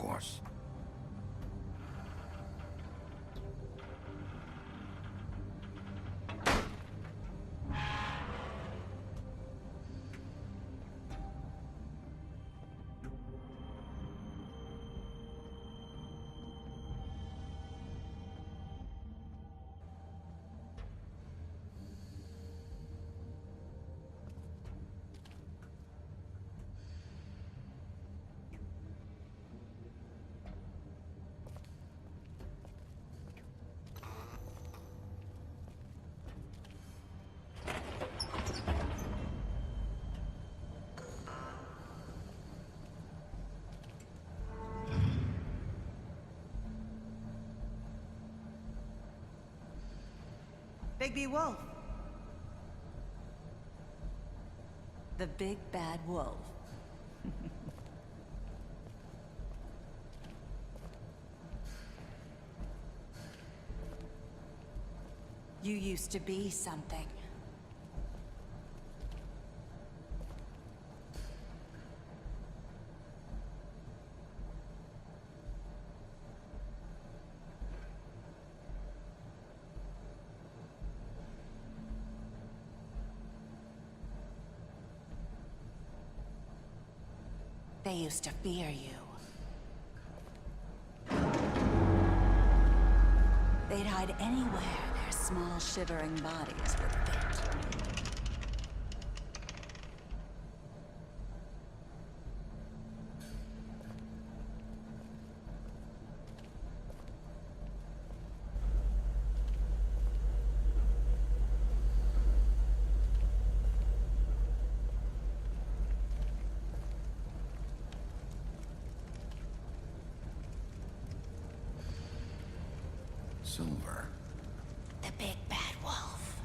course. Bigby Wolf. The big bad wolf. You used to be something. They used to fear you. They'd hide anywhere their small, shivering bodies would fit. Silver. The big bad wolf.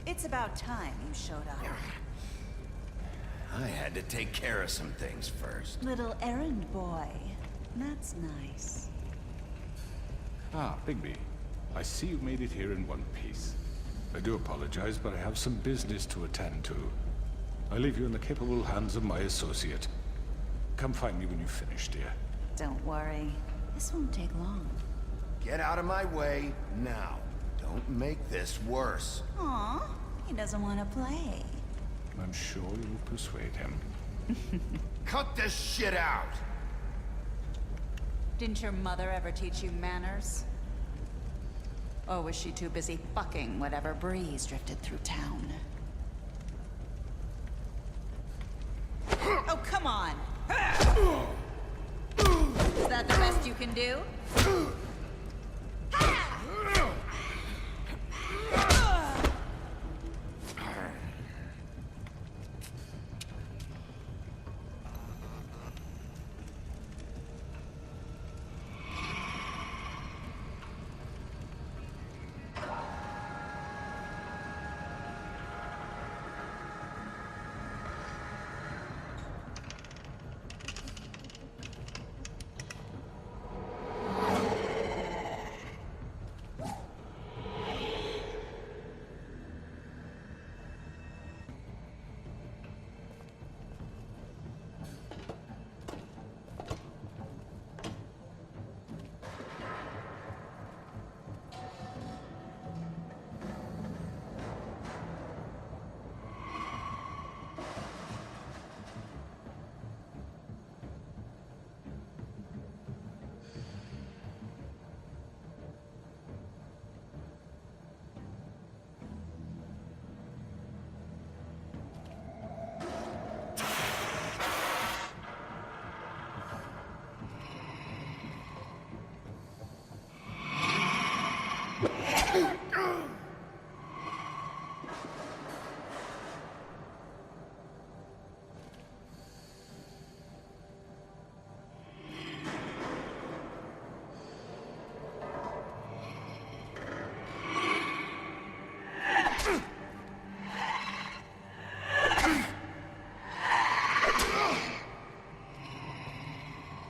It's about time you showed up. I had to take care of some things first. Little errand boy. That's nice. Ah, Bigby. I see you made it here in one piece. I do apologize, but I have some business to attend to. I leave you in the capable hands of my associate. Come find me when you've finished, dear. Don't worry. This won't take long. Get out of my way now. Don't make this worse. Aw, he doesn't want to play. I'm sure you'll persuade him. Cut this shit out! Didn't your mother ever teach you manners? Or was she too busy fucking whatever breeze drifted through town? Oh, come on! Is that the best you can do?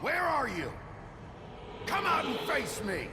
Where are you? Come out and face me!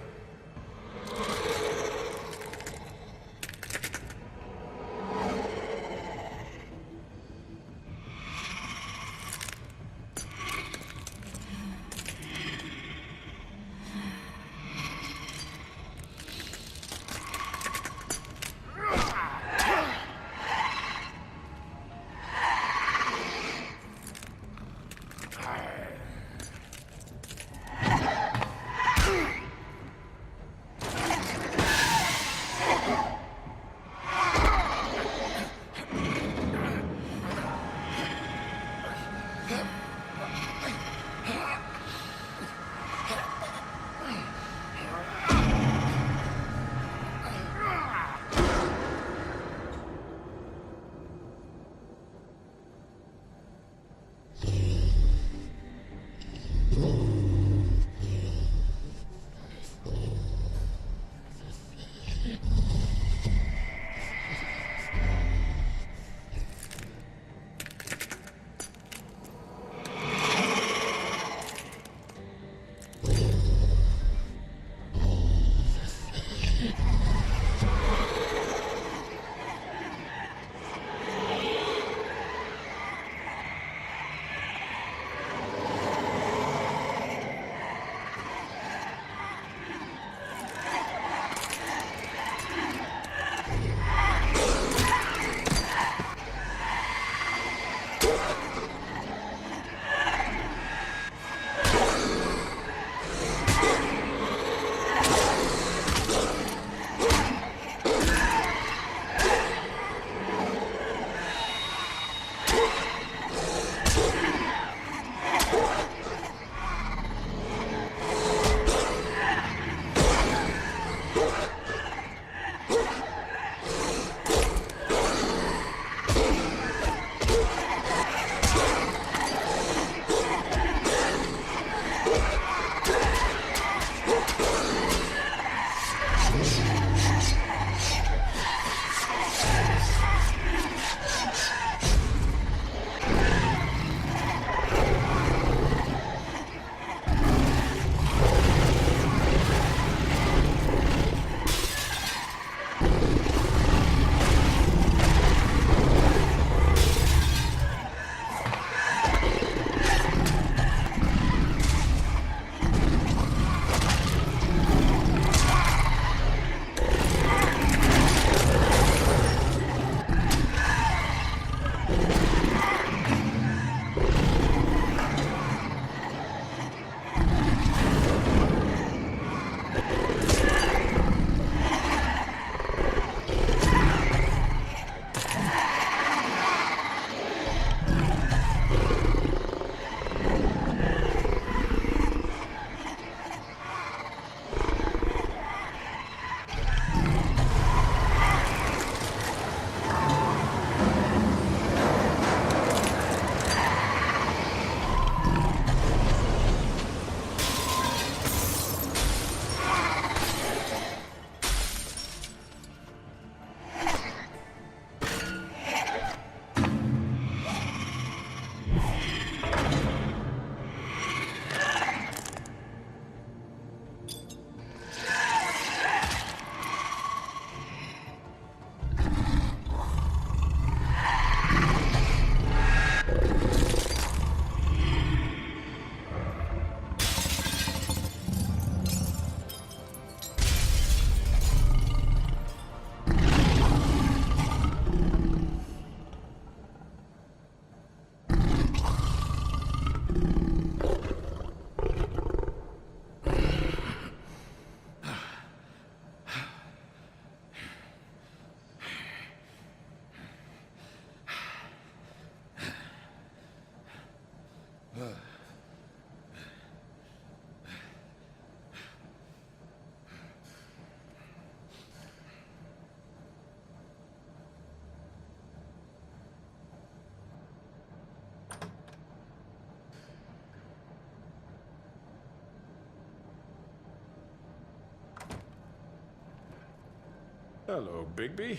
Hello, Bigby.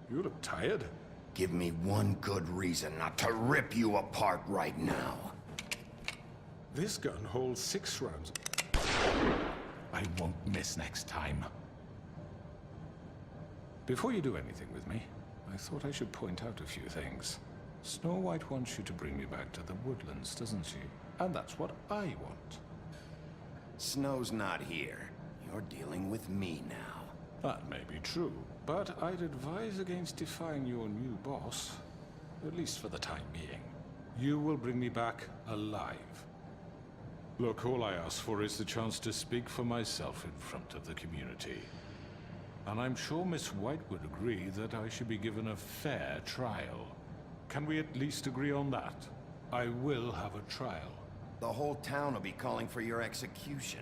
You look tired. Give me one good reason not to rip you apart right now. This gun holds 6 rounds. I won't miss next time. Before you do anything with me, I thought I should point out a few things. Snow White wants you to bring me back to the woodlands, doesn't she? And that's what I want. Snow's not here. You're dealing with me now. That may be true, but I'd advise against defying your new boss, at least for the time being. You will bring me back alive. Look, all I ask for is the chance to speak for myself in front of the community. And I'm sure Miss White would agree that I should be given a fair trial. Can we at least agree on that? I will have a trial. The whole town will be calling for your execution.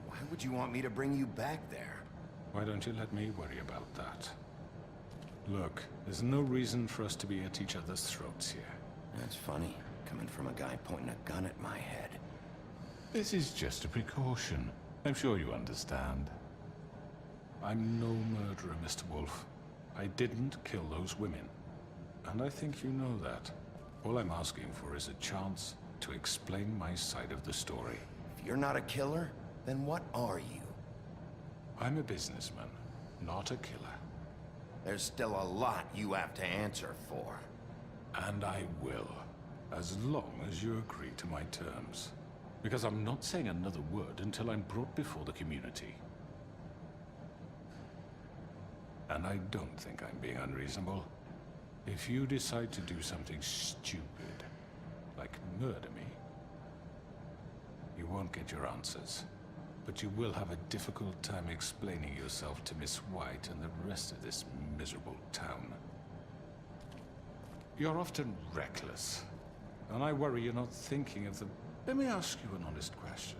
Why would you want me to bring you back there? Why don't you let me worry about that? Look, there's no reason for us to be at each other's throats here. That's funny, coming from a guy pointing a gun at my head. This is just a precaution. I'm sure you understand. I'm no murderer, Mr. Wolf. I didn't kill those women. And I think you know that. All I'm asking for is a chance to explain my side of the story. If you're not a killer, then what are you? I'm a businessman, not a killer. There's still a lot you have to answer for. And I will, as long as you agree to my terms. Because I'm not saying another word until I'm brought before the community. And I don't think I'm being unreasonable. If you decide to do something stupid, like murder me, you won't get your answers. But you will have a difficult time explaining yourself to Miss White and the rest of this miserable town. You're often reckless, and I worry you're not thinking of the... Let me ask you an honest question.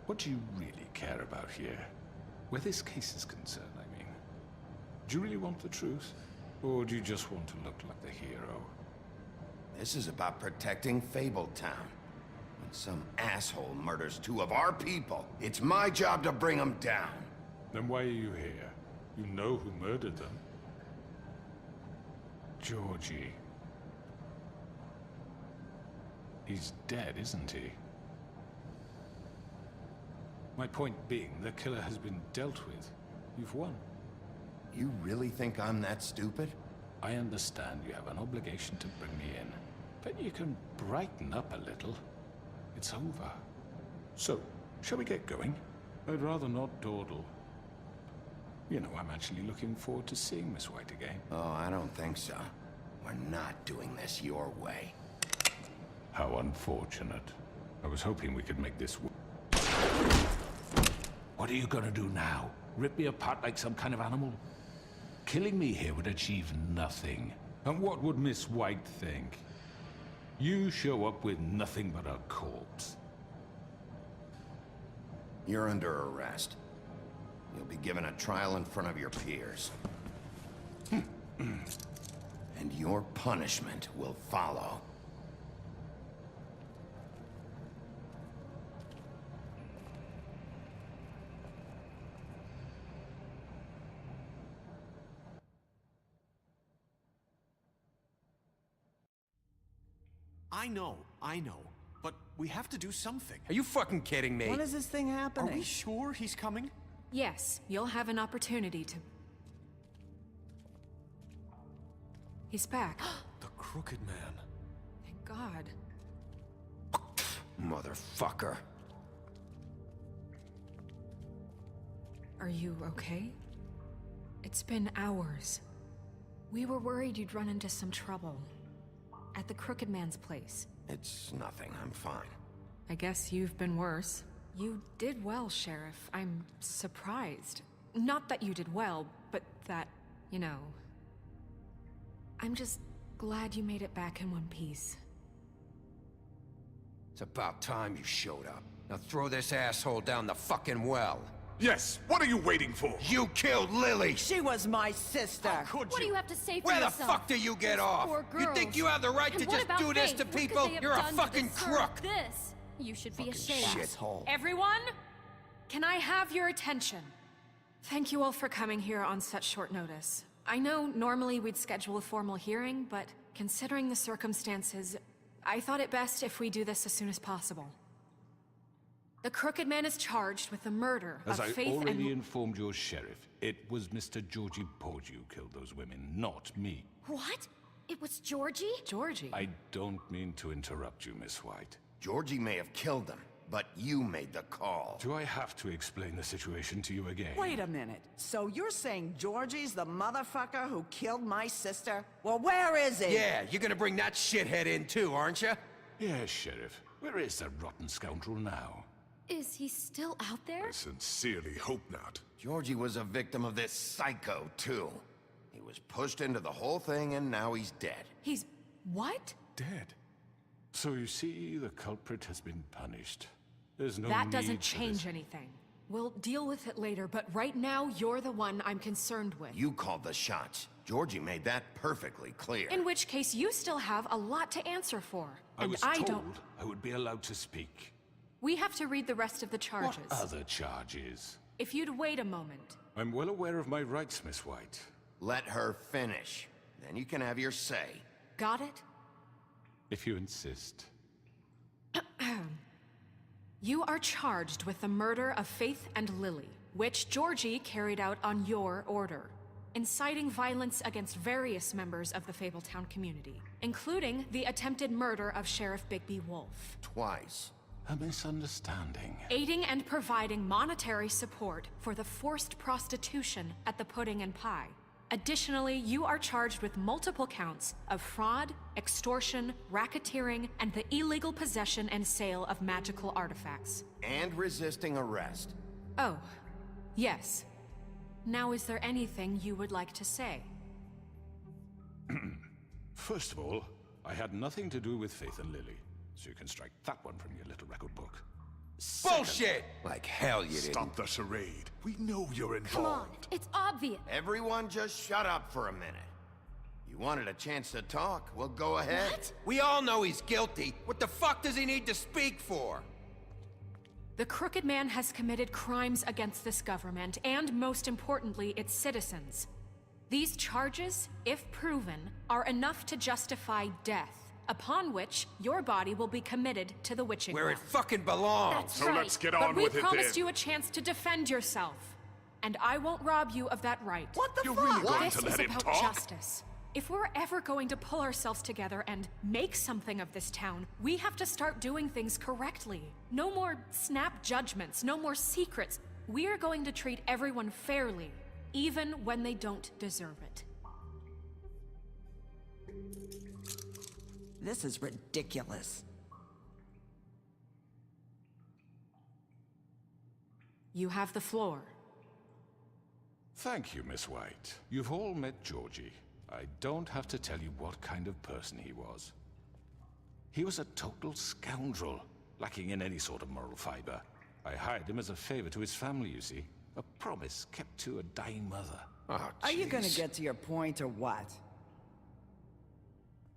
What do you really care about here? Where this case is concerned, I mean. Do you really want the truth? Or do you just want to look like the hero? This is about protecting Fabletown. When some asshole murders two of our people, it's my job to bring them down. Then why are you here? You know who murdered them. Georgie. He's dead, isn't he? My point being, the killer has been dealt with. You've won. You really think I'm that stupid? I understand you have an obligation to bring me in, but you can brighten up a little. It's over. So, shall we get going? I'd rather not dawdle. You know, I'm actually looking forward to seeing Miss White again. Oh, I don't think so. We're not doing this your way. How unfortunate. I was hoping we could make this work. What are you gonna do now? Rip me apart like some kind of animal? Killing me here would achieve nothing. And what would Miss White think? You show up with nothing but a corpse. You're under arrest. You'll be given a trial in front of your peers. And your punishment will follow. I know. But we have to do something. Are you fucking kidding me? When is this thing Are happening? we sure he's coming? Yes, you'll have an opportunity to... He's back. The Crooked Man. Thank God. Motherfucker. Are you okay? It's been hours. We were worried you'd run into some trouble. At the Crooked Man's place. It's nothing. I'm fine. I guess you've been worse. You did well, Sheriff. I'm surprised. Not that you did well, but that, you know... I'm just glad you made it back in one piece. It's about time you showed up. Now throw this asshole down the fucking well. Yes, what are you waiting for? You killed Lily! She was my sister. How could What do you? you have to say for Where the yourself? fuck do you get Those off? poor You think girls. you have the right And to what just about do this Faith? to What could people? they have You're a done to fucking deserve crook! This. You should be Fucking ashamed. shithole. Everyone? Can I have your attention? Thank you all for coming here on such short notice. I know normally we'd schedule a formal hearing, but considering the circumstances, I thought it best if we do this as soon as possible. The Crooked Man is charged with the murder As of I Faith already and... informed your sheriff, it was Mr. Georgie Porge who killed those women, not me. What? It was Georgie? Georgie? I don't mean to interrupt you, Miss White. Georgie may have killed them, but you made the call. Do I have to explain the situation to you again? Wait a minute. So you're saying Georgie's the motherfucker who killed my sister? Well, where is he? Yeah, you're gonna bring that shithead in too, aren't you? Yes, Sheriff. Where is the rotten scoundrel now? Is he still out there? I sincerely hope not. Georgie was a victim of this psycho, too. He was pushed into the whole thing and now he's dead. He's... what? Dead. So you see, the culprit has been punished. There's no That need doesn't for change this. anything. We'll deal with it later, but right now, you're the one I'm concerned with. You called the shots. Georgie made that perfectly clear. In which case, you still have a lot to answer for. I was I told don't... I would be allowed to speak. We have to read the rest of the charges. What other charges? If you'd wait a moment. I'm well aware of my rights, Miss White. Let her finish. Then you can have your say. Got it? If you insist. You are charged with the murder of Faith and Lily, which Georgie carried out on your order, inciting violence against various members of the Fabletown community, including the attempted murder of Sheriff Bigby Wolf. Twice. A misunderstanding. Aiding and providing monetary support for the forced prostitution at the Pudding and Pie. Additionally, you are charged with multiple counts of fraud, extortion, racketeering, and the illegal possession and sale of magical artifacts. And resisting arrest. Oh, yes. Now, is there anything you would like to say? First of all, I had nothing to do with Faith and Lily, so you can strike that one from your little record book. Bullshit! Like hell you didn't. Stop the charade. We know you're Come on, involved. it's obvious. Everyone just shut up for a minute. You wanted a chance to talk? Well, go ahead. What? We all know he's guilty. What the fuck does he need to speak for? The Crooked Man has committed crimes against this government, and most importantly, its citizens. These charges, if proven, are enough to justify death, upon which your body will be committed to the witching Where well. it fucking belongs. That's So right. let's get But on we with it promised then. you a chance to defend yourself, and I won't rob you of that right. What the You're fuck? really going This to is let him about talk? justice. If we're ever going to pull ourselves together and make something of this town, we have to start doing things correctly. No more snap judgments, no more secrets. We are going to treat everyone fairly, even when they don't deserve it. This is ridiculous. You have the floor. Thank you, Miss White. You've all met Georgie. I don't have to tell you what kind of person he was. He was a total scoundrel, lacking in any sort of moral fiber. I hired him as a favor to his family, you see. A promise kept to a dying mother. Oh, Are you gonna jeez. get to your point or what?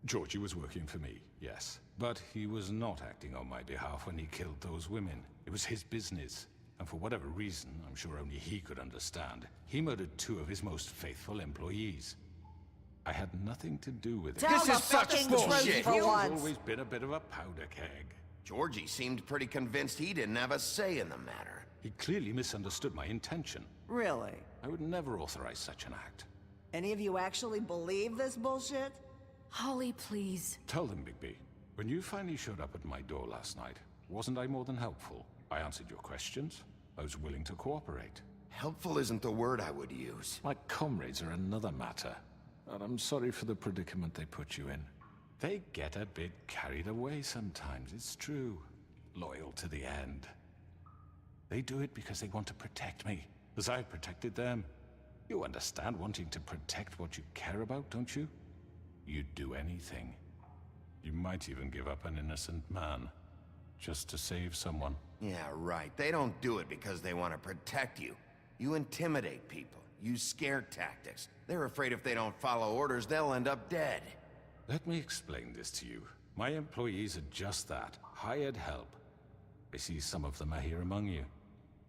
Georgie was working for me, yes. But he was not acting on my behalf when he killed those women. It was his business. And for whatever reason, I'm sure only he could understand, he murdered 2 of his most faithful employees. I had nothing to do with it. Tell This the is such fucking bullshit. truth for Georgie's once. always been a bit of a powder keg. Georgie seemed pretty convinced he didn't have a say in the matter. He clearly misunderstood my intention. Really? I would never authorize such an act. Any of you actually believe this bullshit? Holly, please. Tell them, Bigby. When you finally showed up at my door last night, wasn't I more than helpful? I answered your questions. I was willing to cooperate. Helpful isn't the word I would use. My comrades are another matter. And I'm sorry for the predicament they put you in. They get a bit carried away sometimes, it's true. Loyal to the end. They do it because they want to protect me, as I protected them. You understand wanting to protect what you care about, don't you? You'd do anything. You might even give up an innocent man, just to save someone. Yeah, right. They don't do it because they want to protect you. You intimidate people, use scare tactics. They're afraid if they don't follow orders, they'll end up dead. Let me explain this to you. My employees are just that, hired help. I see some of them are here among you.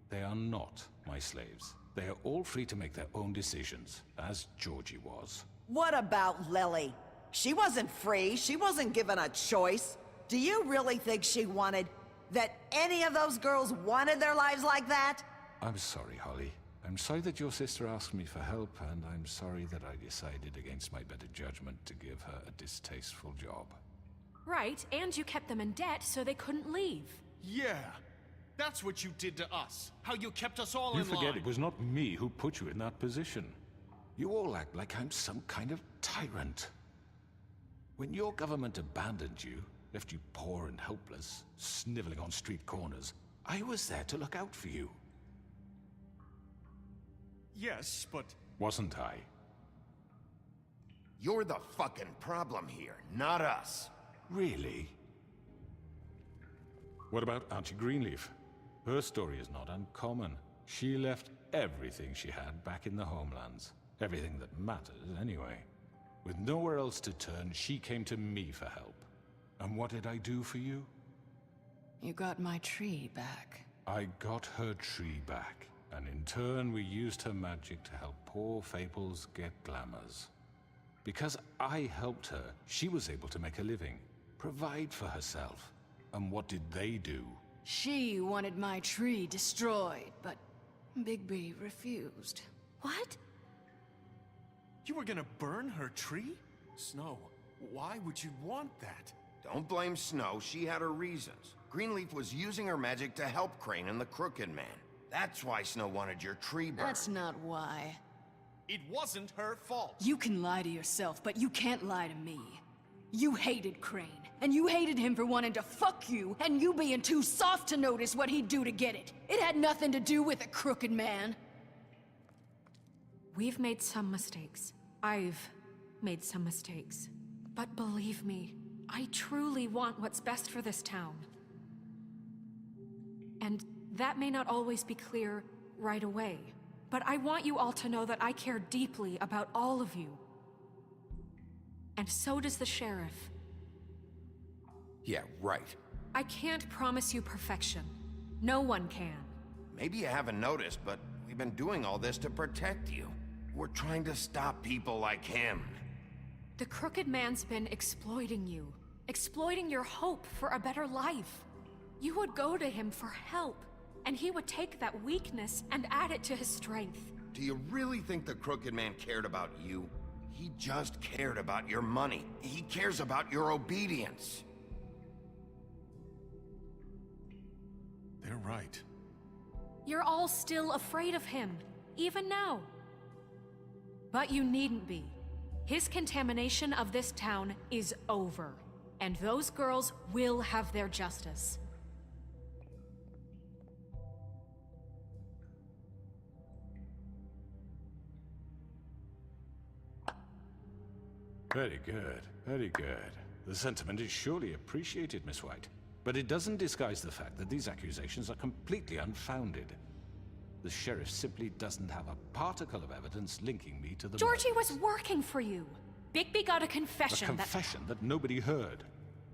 They are not my slaves. They are all free to make their own decisions, as Georgie was. What about Lily? She wasn't free. She wasn't given a choice. Do you really think she wanted... that any of those girls wanted their lives like that? I'm sorry, Holly. I'm sorry that your sister asked me for help, and I'm sorry that I decided against my better judgment to give her a distasteful job. Right, and you kept them in debt so they couldn't leave. Yeah. That's what you did to us. How you kept us all You in line. forget it was not me who put you in that position. You all act like I'm some kind of tyrant. When your government abandoned you, left you poor and helpless, sniveling on street corners, I was there to look out for you. Yes, but... Wasn't I? You're the fucking problem here, not us. Really? What about Auntie Greenleaf? Her story is not uncommon. She left everything she had back in the homelands. Everything that matters, anyway. With nowhere else to turn, she came to me for help. And what did I do for you? You got my tree back. I got her tree back, and in turn we used her magic to help poor Fables get glamours. Because I helped her, she was able to make a living, provide for herself. And what did they do? She wanted my tree destroyed, but Bigby refused. What? You were gonna burn her tree? Snow, why would you want that? Don't blame Snow, she had her reasons. Greenleaf was using her magic to help Crane and the Crooked Man. That's why Snow wanted your tree burned. That's not why. It wasn't her fault. You can lie to yourself, but you can't lie to me. You hated Crane, and you hated him for wanting to fuck you, and you being too soft to notice what he'd do to get it. It had nothing to do with the Crooked Man. We've made some mistakes. I've made some mistakes. But believe me, I truly want what's best for this town. And that may not always be clear right away. But I want you all to know that I care deeply about all of you. And so does the sheriff. Yeah, right. I can't promise you perfection. No one can. Maybe you haven't noticed, but we've been doing all this to protect you. We're trying to stop people like him. The Crooked Man's been exploiting you. Exploiting your hope for a better life. You would go to him for help, and he would take that weakness and add it to his strength. Do you really think the Crooked Man cared about you? He just cared about your money. He cares about your obedience. They're right. You're all still afraid of him, even now. But you needn't be. His contamination of this town is over, and those girls will have their justice. Very good, very good. The sentiment is surely appreciated, Miss White. But it doesn't disguise the fact that these accusations are completely unfounded. The sheriff simply doesn't have a particle of evidence linking me to the Georgie murders. was working for you. Bigby got a confession A confession that nobody heard.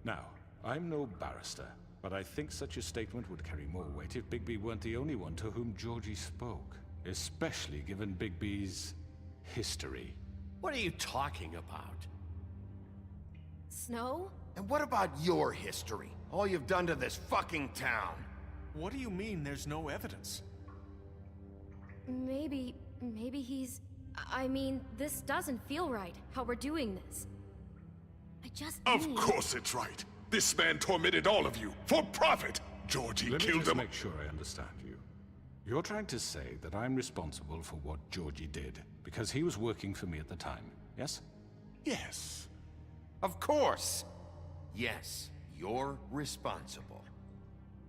Now, I'm no barrister, but I think such a statement would carry more weight if Bigby weren't the only one to whom Georgie spoke. Especially given Bigby's history. What are you talking about? Snow? And what about your history? All you've done to this fucking town. What do you mean there's no evidence? Maybe he's... I mean, this doesn't feel right, how we're doing this. I just Of need... course it's right. This man tormented all of you for profit. Georgie Let me killed just them. make sure I understand you. You're trying to say that I'm responsible for what Georgie did because he was working for me at the time, yes? Yes. Of course. Yes, you're responsible.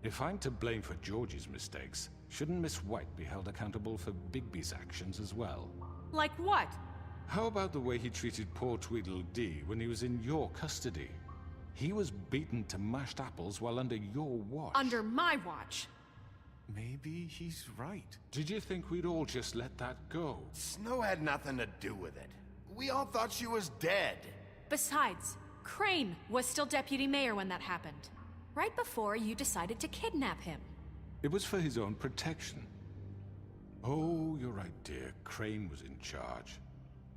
If I'm to blame for Georgie's mistakes, shouldn't Miss White be held accountable for Bigby's actions as well? Like what? How about the way he treated poor Tweedledee when he was in your custody? He was beaten to mashed apples while under your watch. Under my watch. Maybe he's right. Did you think we'd all just let that go? Snow had nothing to do with it. We all thought she was dead. Besides, Crane was still deputy mayor when that happened. Right before you decided to kidnap him. It was for his own protection. Oh, you're right, dear. Crane was in charge.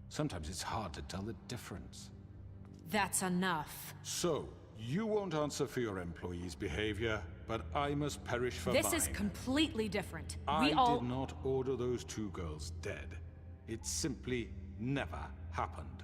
Sometimes it's hard to tell the difference. That's enough. So, you won't answer for your employees' behavior, but I must perish for mine. This is completely different. I did not order those two girls dead. It simply never happened.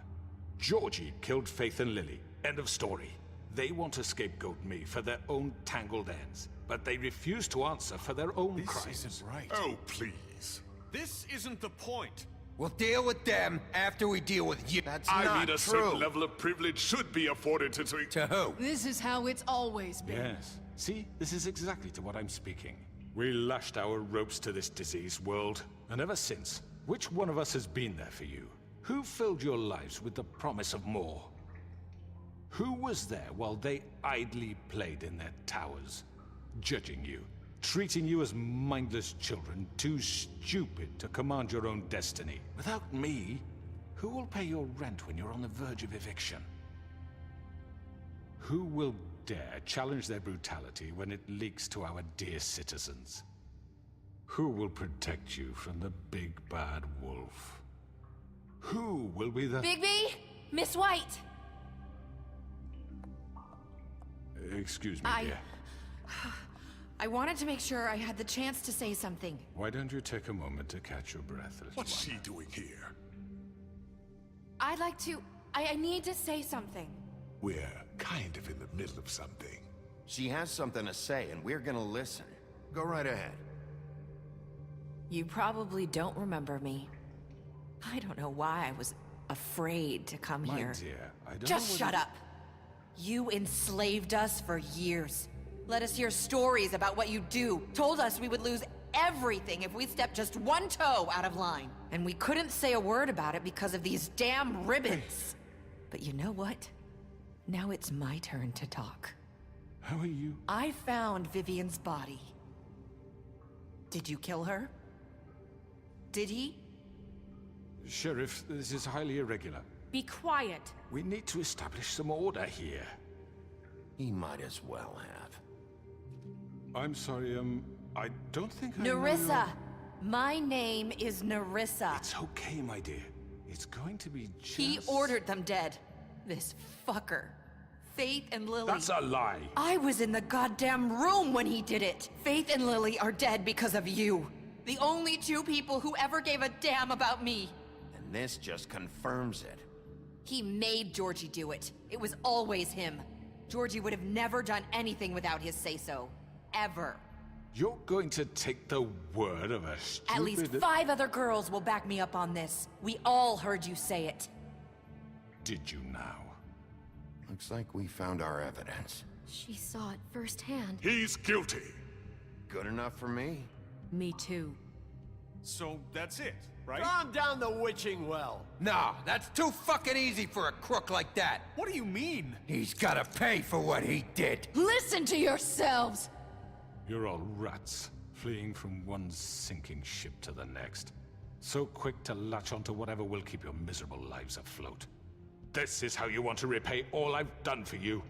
Georgie killed Faith and Lily. End of story. They want to scapegoat me for their own tangled ends, but they refuse to answer for their own This crimes. isn't right. Oh, please. This isn't the point. We'll deal with them after we deal with you. That's I not mean, a true. certain level of privilege should be afforded to... To who? This is how it's always been. Yes. See, this is exactly to what I'm speaking. We lashed our ropes to this diseased world, and ever since, which one of us has been there for you? Who filled your lives with the promise of more? Who was there while they idly played in their towers? judging you, treating you as mindless children, too stupid to command your own destiny. Without me, who will pay your rent when you're on the verge of eviction? Who will dare challenge their brutality when it leaks to our dear citizens? Who will protect you from the big bad wolf? Who will be the— Bigby! Miss White! Excuse me, dear. I wanted to make sure I had the chance to say something. Why don't you take a moment to catch your breath, little What's one? she doing here? I'd like to... I need to say something. We're kind of in the middle of something. She has something to say, and we're gonna listen. Go right ahead. You probably don't remember me. I don't know why I was afraid to come My here. dear, I don't Just know shut up. You enslaved us for years. Let us hear stories about what you do. Told us we would lose everything if we stepped just one toe out of line. And we couldn't say a word about it because of these damn ribbons. But you know what? Now it's my turn to talk. How are you? I found Vivian's body. Did you kill her? Did he? Sheriff, this is highly irregular. Be quiet. We need to establish some order here. He might as well have. I'm sorry, I don't think I know Nerissa! your- My name is Nerissa. It's okay, my dear. It's going to be just... He ordered them dead. This fucker. Faith and Lily. That's a lie. I was in the goddamn room when he did it. Faith and Lily are dead because of you. The only two people who ever gave a damn about me. And this just confirms it. He made Georgie do it. It was always him. Georgie would have never done anything without his say-so. Ever. You're going to take the word of a stupid... At least 5 other girls will back me up on this. We all heard you say it. Did you now? Looks like we found our evidence. She saw it firsthand. He's guilty. Good enough for me. Me too. So that's it, right? Calm down the witching well. Nah, that's too fucking easy for a crook like that. What do you mean? He's gotta pay for what he did. Listen to yourselves! You're all rats, fleeing from one sinking ship to the next. So quick to latch onto whatever will keep your miserable lives afloat. This is how you want to repay all I've done for you?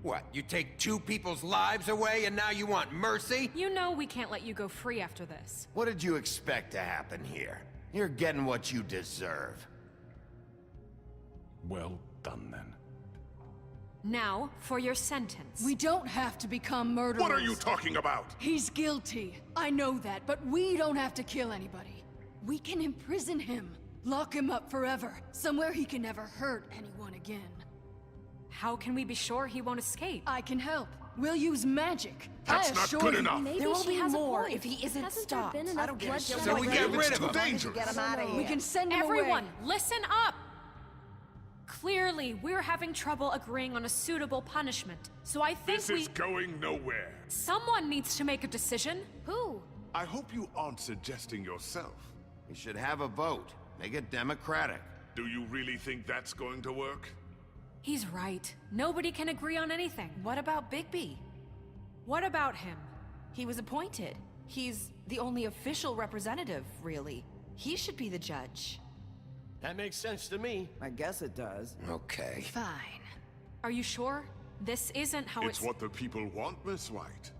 What, you take 2 people's lives away and now you want mercy? You know we can't let you go free after this. What did you expect to happen here? You're getting what you deserve. Well done, then. Now, for your sentence. We don't have to become murderers. What are you talking about? He's guilty. I know that, but we don't have to kill anybody. We can imprison him. Lock him up forever. Somewhere he can never hurt anyone again. How can we be sure he won't escape? I can help. We'll use magic. That's I not assure good you. enough. Maybe There will she be has a more point. if he isn't Hasn't stopped. there been enough bloodshed So we get already? rid It's of too him. dangerous. Get him out of here. We can send him Everyone, away. listen up! Clearly, we're having trouble agreeing on a suitable punishment. So I think This is going nowhere. someone needs to make a decision. Who? I hope you aren't suggesting yourself. We should have a vote. Make it democratic. Do you really think that's going to work? He's right. Nobody can agree on anything. What about Bigby? What about him? He was appointed. He's the only official representative, really. He should be the judge. That makes sense to me. I guess it does. Okay. Fine. Are you sure? This isn't how It's what the people want, Miss White.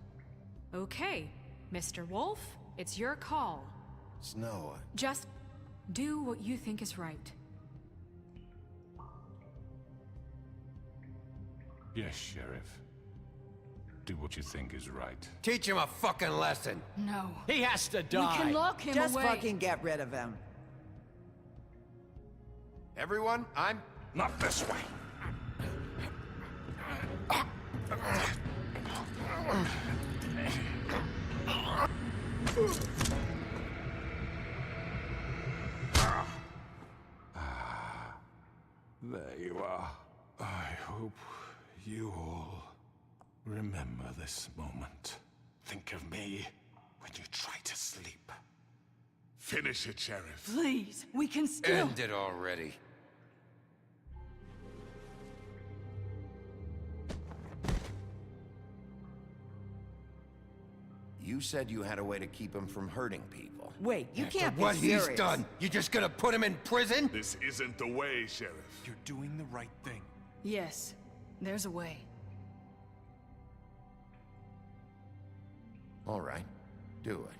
Okay, Mr. Wolf, it's your call. Snow, Just do what you think is right. Yes, Sheriff. Do what you think is right. Teach him a fucking lesson. No. He has to We die. can lock him Just away. fucking get rid of him. everyone, I'm... Not this way! There you are. I hope you all remember this moment. Think of me when you try to sleep. Finish it, Sheriff. Please, we can still... End it already. You said you had a way to keep him from hurting people. Wait, you After can't be what serious. he's done, you just gonna put him in prison? This isn't the way, Sheriff. You're doing the right thing. Yes, there's a way. All right, do it.